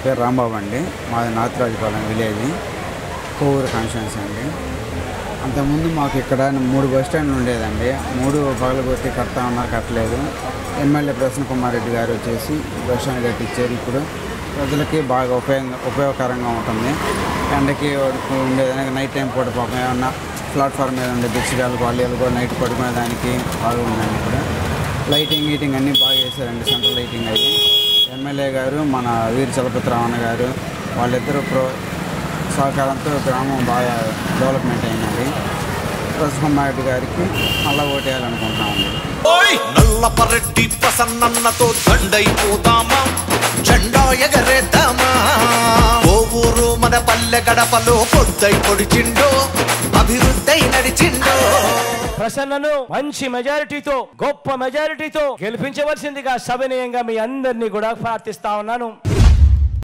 పేరు రాంబాబు అండి. మాది నాతిరాజుపాలెం విలేజ్, కోవూరు కాన్స్టిట్యున్సీ అండి. అంతకుముందు మాకు ఇక్కడ 3 బస్ స్టాండ్లు ఉండేదండి. 3 పగలగొట్టి కడతా ఉన్నారు, కట్టలేదు. ఎమ్మెల్యే ప్రసన్న కుమార్ రెడ్డి గారు వచ్చేసి బస్ స్టాండ్ కట్టించారు. ఇప్పుడు ప్రజలకి బాగా ఉపయోగకరంగా ఉంటుంది. ఎండకి ఉండేదానికి నైట్ టైం పూట పాపం ఏమన్నా ప్లాట్ఫామ్ మీద ఉండే బిచ్చిగాలకు వాళ్ళు కూడా నైట్ పడుకునేదానికి బాగుందండి. ఇప్పుడు లైటింగ్ అన్నీ బాగా చేశారండి, సెంట్రల్ లైటింగ్ అయ్యి. ఎమ్మెల్యే గారు మన వీర చలపతిరామన్న గారు వాళ్ళిద్దరూ సహకారంతో గ్రామం బాగా డెవలప్మెంట్ అయిందండి. ప్రసన్న కుమార్ రెడ్డి గారికి మళ్ళా ఓటేయాలనుకుంటున్నామండి. నల్లపరెడ్డి ప్రసన్నతో దండైపోతామా, జెండా ఎగరేద్దామా. ఓ ఊరు మన పల్లె గడపలో పొద్దై పొడిచిండో, అభివృద్ధి నడిచిండో. ప్రసన్నను మంచి మెజారిటీతో, గొప్ప మెజారిటీతో గెలిపించవలసిందిగా సవినయంగా మీ అందరినీ కూడా ప్రార్థిస్తా ఉన్నాను.